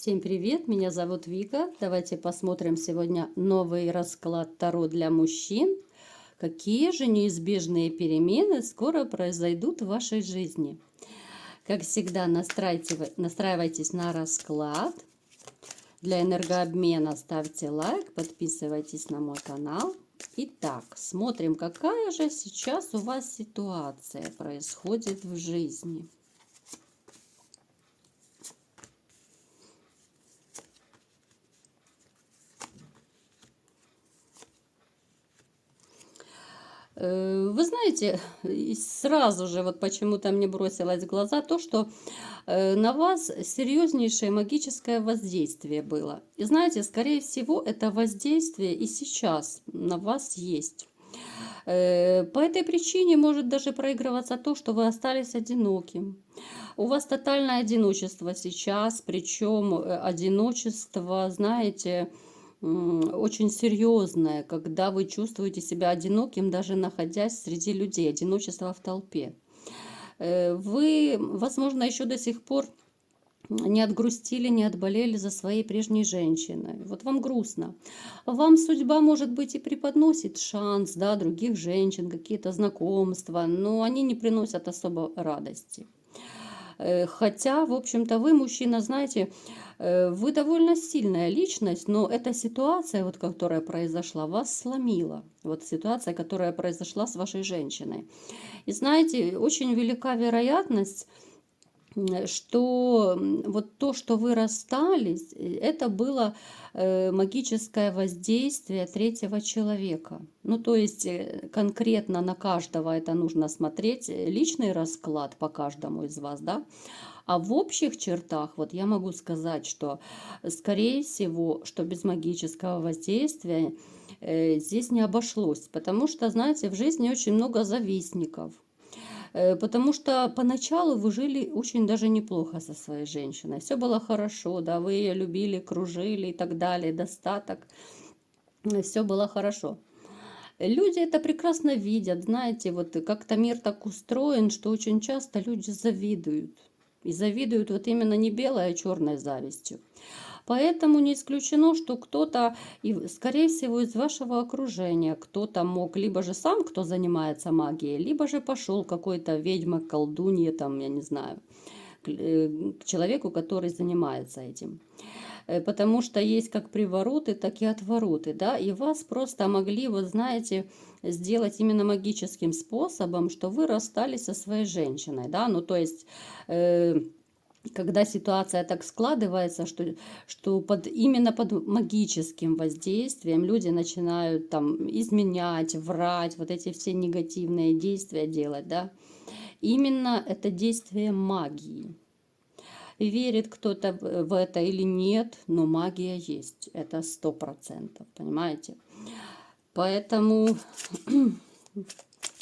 Всем привет, меня зовут Вика. Давайте посмотрим сегодня новый расклад Таро для мужчин. Какие же неизбежные перемены скоро произойдут в вашей жизни? Как всегда, настраивайтесь на расклад. Для энергообмена ставьте лайк, подписывайтесь на мой канал. Итак, смотрим, какая же сейчас у вас ситуация происходит в жизни. Вы знаете, и сразу же вот почему-то мне бросилось в глаза то, что на вас серьезнейшее магическое воздействие было. И знаете, скорее всего, это воздействие и сейчас на вас есть. По этой причине может даже проигрываться то, что вы остались одиноким. У вас тотальное одиночество сейчас, причем одиночество, знаете, очень серьезное, когда вы чувствуете себя одиноким, даже находясь среди людей, одиночество в толпе. Вы, возможно, еще до сих пор не отгрустили, не отболели за своей прежней женщиной. Вот вам грустно. Вам судьба, может быть, и преподносит шанс, да, других женщин, какие-то знакомства, но они не приносят особо радости. Хотя, в общем-то, вы, мужчина, знаете, вы довольно сильная личность, но эта ситуация, вот, которая произошла, вас сломила. Вот ситуация, которая произошла с вашей женщиной. И знаете, очень велика вероятность, что вот то, что вы расстались, это было магическое воздействие третьего человека. Ну, то есть конкретно на каждого это нужно смотреть, личный расклад по каждому из вас, да. А в общих чертах, вот я могу сказать, что, скорее всего, что без магического воздействия здесь не обошлось. Потому что, знаете, в жизни очень много завистников. Потому что поначалу вы жили очень даже неплохо со своей женщиной. Все было хорошо, да, вы ее любили, кружили и так далее, достаток. Все было хорошо. Люди это прекрасно видят, знаете, вот как-то мир так устроен, что очень часто люди завидуют. И завидуют вот именно не белой, а черной завистью. Поэтому не исключено, что кто-то, и, скорее всего, из вашего окружения, кто-то мог, либо же сам, кто занимается магией, либо же пошел какой-то ведьма, колдунья, там, я не знаю, к человеку, который занимается этим. Потому что есть как привороты, так и отвороты, да, и вас просто могли, вот знаете, сделать именно магическим способом, что вы расстались со своей женщиной, да, ну, то есть когда ситуация так складывается, что именно под магическим воздействием люди начинают там изменять, врать, вот эти все негативные действия делать, да, именно это действие магии. Верит кто-то в это или нет, но магия есть, это 100%, понимаете? Поэтому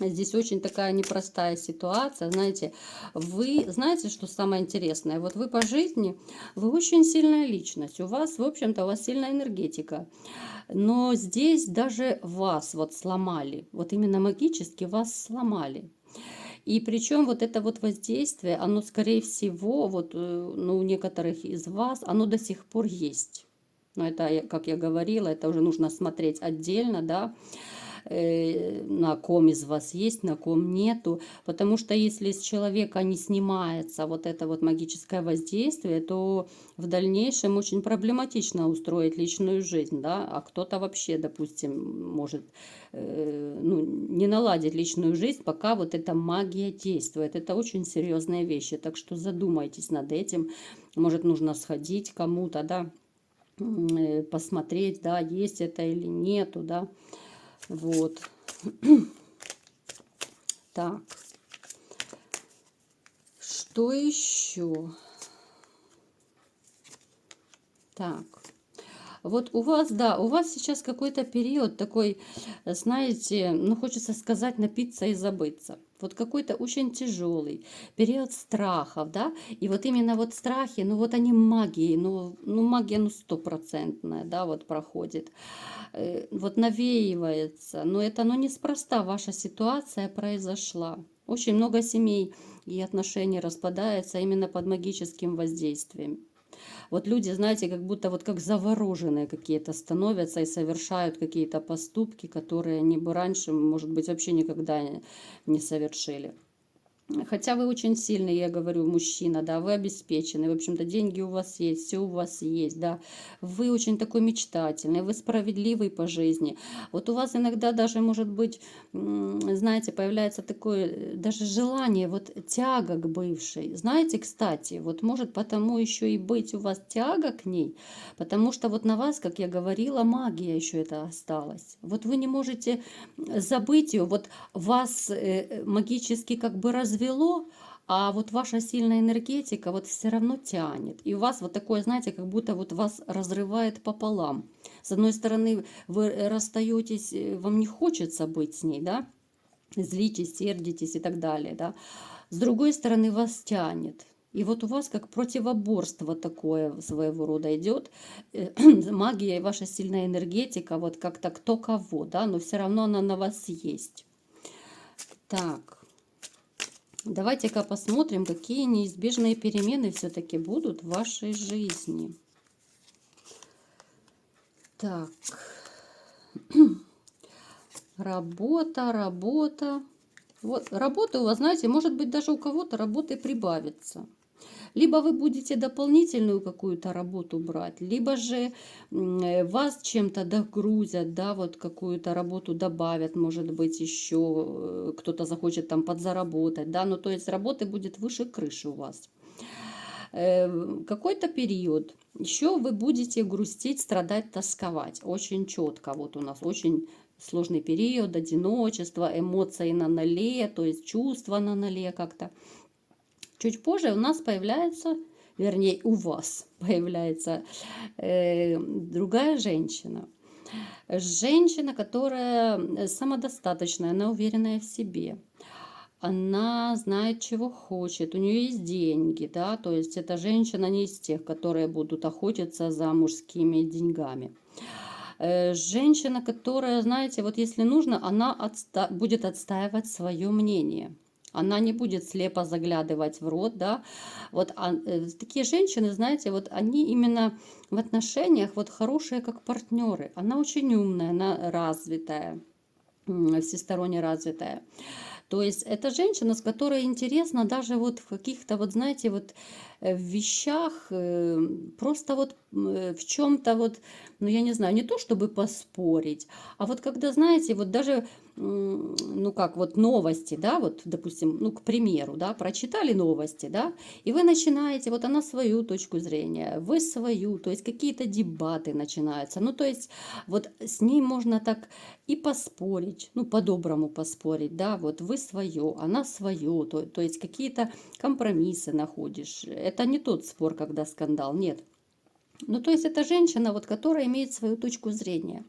здесь очень такая непростая ситуация, знаете. Вы знаете, что самое интересное? Вот вы по жизни, вы очень сильная личность, у вас, в общем-то, у вас сильная энергетика. Но здесь даже вас вот сломали, вот именно магически вас сломали. И причем вот это вот воздействие, оно, скорее всего, вот ну, у некоторых из вас, оно до сих пор есть. Но это, как я говорила, это уже нужно смотреть отдельно, да, на ком из вас есть, на ком нету. Потому что если с человека не снимается вот это вот магическое воздействие, то в дальнейшем очень проблематично устроить личную жизнь, да, а кто-то вообще, допустим, может ну, не наладить личную жизнь, пока вот эта магия действует. Это очень серьезные вещи, так что задумайтесь над этим. Может, нужно сходить кому-то, да, посмотреть, да, есть это или нету, да. Вот. Так. Что еще? Так. Вот у вас, да, у вас сейчас какой-то период такой, знаете, ну, хочется сказать, напиться и забыться. Вот какой-то очень тяжелый период страхов, да, и вот именно вот страхи, ну, вот они магии, ну магия, ну, стопроцентная, да, вот проходит, вот навеивается, но это, ну, неспроста ваша ситуация произошла. Очень много семей и отношений распадается именно под магическим воздействием. Вот люди, знаете, как будто вот как завороженные какие-то становятся и совершают какие-то поступки, которые они бы раньше, может быть, вообще никогда не совершили. Хотя вы очень сильный, я говорю, мужчина, да, вы обеспечены, в общем-то, деньги у вас есть, все у вас есть, да, вы очень такой мечтательный, вы справедливый по жизни. Вот у вас иногда даже, может быть, знаете, появляется такое даже желание, вот тяга к бывшей. Знаете, кстати, вот может потому еще и быть у вас тяга к ней, потому что вот на вас, как я говорила, магия еще это осталась. Вот вы не можете забыть ее, вот вас магически как бы развело, а вот ваша сильная энергетика вот все равно тянет. И у вас вот такое, знаете, как будто вот вас разрывает пополам. С одной стороны, вы расстаетесь, вам не хочется быть с ней, да, злитесь, сердитесь и так далее, да. С другой стороны, вас тянет. И вот у вас как противоборство такое своего рода идет. Магия и ваша сильная энергетика, вот как-то кто кого, да, но все равно она на вас есть. Так, давайте-ка посмотрим, какие неизбежные перемены все-таки будут в вашей жизни. Так, работа. Вот работа у вас, знаете, может быть, даже у кого-то работы прибавится. Либо вы будете дополнительную какую-то работу брать, либо же вас чем-то догрузят, да, вот какую-то работу добавят, может быть, еще кто-то захочет там подзаработать, да, ну то есть работы будет выше крыши у вас. Какой-то период еще вы будете грустить, страдать, тосковать. Очень четко. Вот у нас очень сложный период, одиночество, эмоции на ноле, то есть чувства на ноле как-то. Чуть позже у нас появляется, вернее, у вас появляется другая женщина. Женщина, которая самодостаточная, она уверенная в себе. Она знает, чего хочет, у нее есть деньги, да, то есть эта женщина не из тех, которые будут охотиться за мужскими деньгами. Женщина, которая, знаете, вот если нужно, она будет отстаивать свое мнение. Она не будет слепо заглядывать в рот, да. Вот такие женщины, знаете, вот они именно в отношениях вот хорошие как партнеры. Она очень умная, она развитая, всесторонне развитая. То есть это женщина, с которой интересно даже вот в каких-то, вот знаете, вот в вещах, просто вот в чем-то вот, ну я не знаю, не то чтобы поспорить, а вот когда, знаете, вот даже, ну как, вот новости, да, вот, допустим, ну к примеру, да, прочитали новости, да, и вы начинаете, вот она свою точку зрения, вы свою, то есть какие-то дебаты начинаются, ну то есть вот с ней можно так и поспорить, ну по-доброму поспорить, да, вот вы свое, она свое, то есть какие-то компромиссы находишь. Это не тот спор, когда скандал, нет. Ну, то есть это женщина, вот, которая имеет свою точку зрения.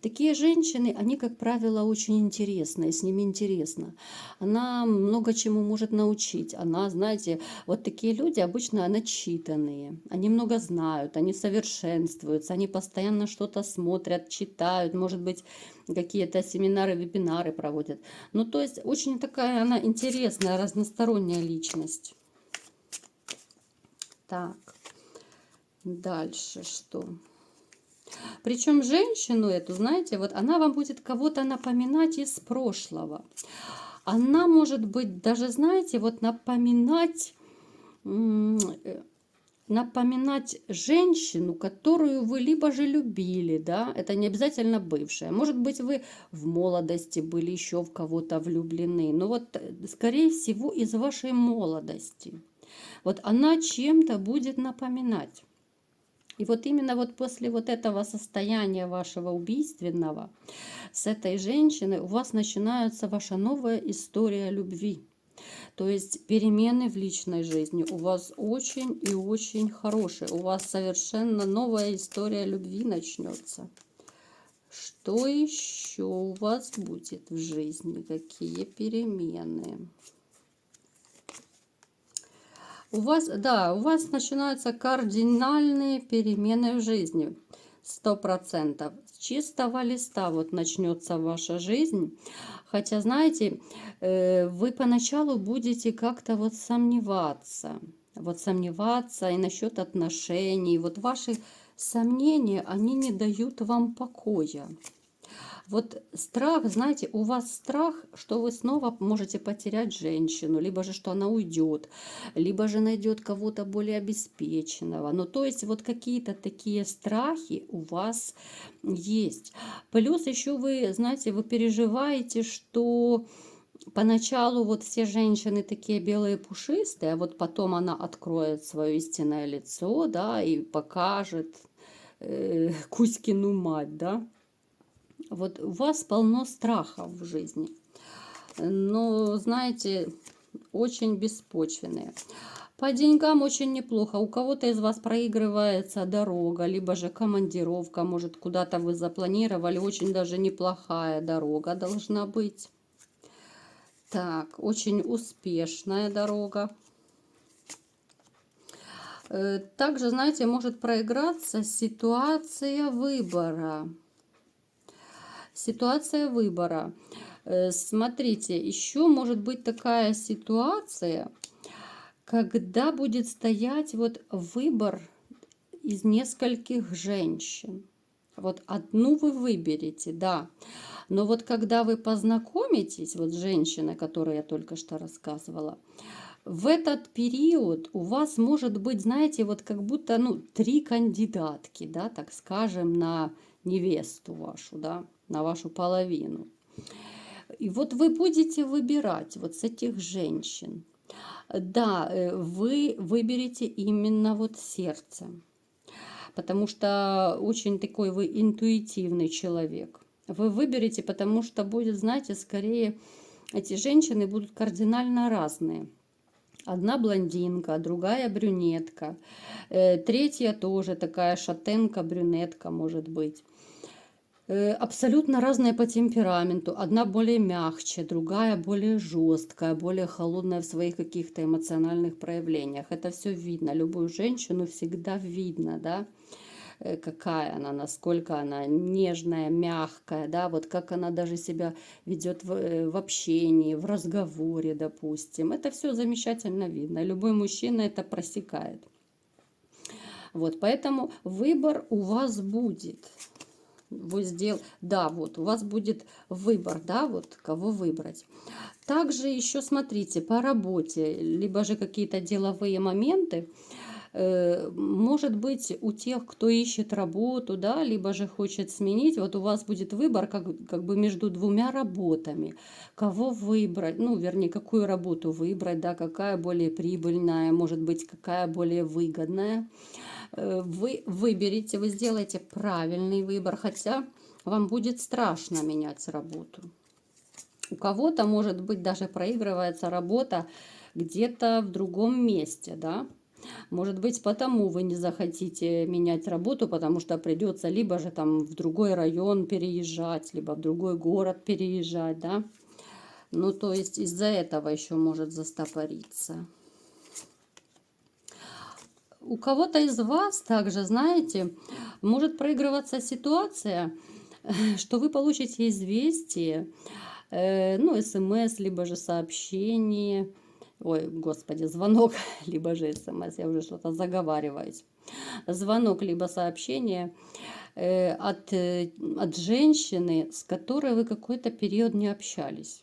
Такие женщины, они, как правило, очень интересные, с ними интересно. Она много чему может научить. Она, знаете, вот такие люди обычно начитанные. Они много знают, они совершенствуются, они постоянно что-то смотрят, читают, может быть, какие-то семинары, вебинары проводят. Ну, то есть очень такая она интересная, разносторонняя личность. Так, дальше что? Причем женщину эту, знаете, вот она вам будет кого-то напоминать из прошлого. Она может быть даже, знаете, вот напоминать женщину, которую вы либо же любили, да, это не обязательно бывшая. Может быть, вы в молодости были еще в кого-то влюблены, но вот, скорее всего, из вашей молодости. Вот она чем-то будет напоминать. И вот именно вот после вот этого состояния вашего убийственного с этой женщиной у вас начинается ваша новая история любви. То есть перемены в личной жизни у вас очень и очень хорошие. У вас совершенно новая история любви начнется. Что еще у вас будет в жизни? Какие перемены? У вас, да, у вас начинаются кардинальные перемены в жизни. 100%. С чистого листа вот начнется ваша жизнь. Хотя, знаете, вы поначалу будете как-то вот сомневаться. вот сомневаться и насчет отношений. Вот ваши сомнения, они не дают вам покоя. Вот страх, знаете, у вас страх, что вы снова можете потерять женщину, либо же, что она уйдет, либо же найдет кого-то более обеспеченного. Ну, то есть вот какие-то такие страхи у вас есть. Плюс еще вы, знаете, вы переживаете, что поначалу вот все женщины такие белые пушистые, а вот потом она откроет свое истинное лицо, да, и покажет Кузькину мать, да. Вот у вас полно страхов в жизни, но, знаете, очень беспочвенные. По деньгам очень неплохо. У кого-то из вас проигрывается дорога, либо же командировка, может, куда-то вы запланировали. Очень даже неплохая дорога должна быть. Так, очень успешная дорога. Также, знаете, может проиграться ситуация выбора. Ситуация выбора. Смотрите, еще может быть такая ситуация, когда будет стоять вот выбор из нескольких женщин. Вот одну вы выберете, да. Но вот когда вы познакомитесь, вот с женщиной, которую я только что рассказывала, в этот период у вас может быть, знаете, вот как будто, ну, 3 кандидатки, да, так скажем, на невесту вашу, да, на вашу половину. И вот вы будете выбирать вот с этих женщин. Да, вы выберете именно вот сердцем, потому что очень такой вы интуитивный человек. Вы выберете, потому что будет, знаете, скорее эти женщины будут кардинально разные. Одна блондинка, другая брюнетка, третья тоже такая шатенка, брюнетка может быть. Абсолютно разные по темпераменту. Одна более мягче, другая более жесткая, более холодная в своих каких-то эмоциональных проявлениях. Это все видно. Любую женщину всегда видно, да, какая она, насколько она нежная, мягкая, да, вот как она даже себя ведет в общении, в разговоре, допустим. Это все замечательно видно. Любой мужчина это просекает. Вот, поэтому выбор у вас будет. Вы да, вот у вас будет выбор, да, вот кого выбрать. Также еще смотрите по работе, либо же какие-то деловые моменты. Может быть, у тех, кто ищет работу, да, либо же хочет сменить, вот у вас будет выбор как бы между двумя работами. Кого выбрать, ну, вернее, какую работу выбрать, да, какая более прибыльная, может быть, какая более выгодная. Вы выберете, вы сделаете правильный выбор, хотя вам будет страшно менять работу. У кого-то, может быть, даже проигрывается работа где-то в другом месте, да. Может быть, потому вы не захотите менять работу, потому что придется либо же там в другой район переезжать, либо в другой город переезжать, да. Ну, то есть из-за этого еще может застопориться. У кого-то из вас также, знаете, может проигрываться ситуация, что вы получите известие, ну, смс, либо же сообщение, ой, господи, звонок, либо же смс, я уже что-то заговариваюсь. Звонок, либо сообщение от женщины, с которой вы какой-то период не общались.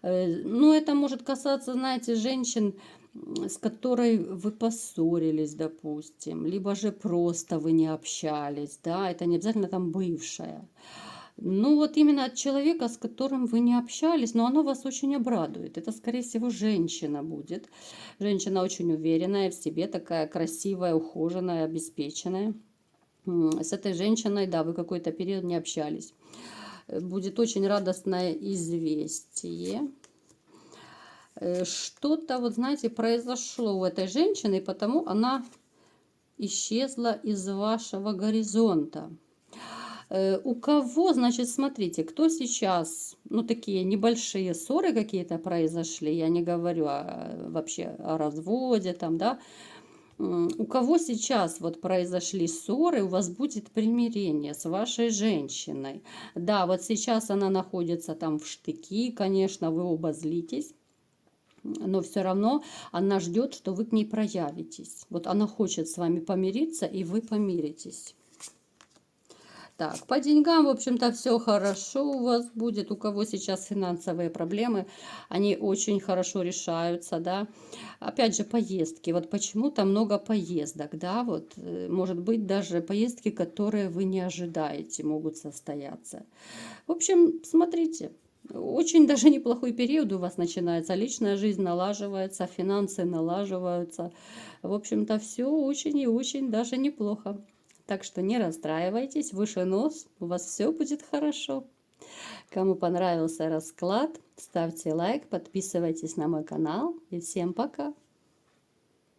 Ну, это может касаться, знаете, женщин, с которой вы поссорились, допустим, либо же просто вы не общались, да, это не обязательно там бывшая. Ну, вот именно от человека, с которым вы не общались, но оно вас очень обрадует. Это, скорее всего, женщина будет. Женщина очень уверенная в себе, такая красивая, ухоженная, обеспеченная. С этой женщиной, да, вы какой-то период не общались. Будет очень радостное известие. Что-то, вот знаете, произошло у этой женщины, и потому она исчезла из вашего горизонта. У кого, значит, смотрите, кто сейчас, ну, такие небольшие ссоры какие-то произошли, я не говорю вообще о разводе там, да, у кого сейчас вот произошли ссоры, у вас будет примирение с вашей женщиной. Да, вот сейчас она находится там в штыки, конечно, вы оба злитесь. но все равно она ждет, что вы к ней проявитесь. Вот она хочет с вами помириться, и вы помиритесь. Так, по деньгам, в общем-то, все хорошо у вас будет. У кого сейчас финансовые проблемы, они очень хорошо решаются, да. Опять же, поездки. Вот почему-то много поездок, да, вот, может быть, даже поездки, которые вы не ожидаете, могут состояться. В общем, смотрите, очень даже неплохой период у вас начинается. Личная жизнь налаживается, финансы налаживаются. В общем-то, все очень и очень даже неплохо. Так что не расстраивайтесь, выше нос, у вас все будет хорошо. Кому понравился расклад, ставьте лайк, подписывайтесь на мой канал и всем пока!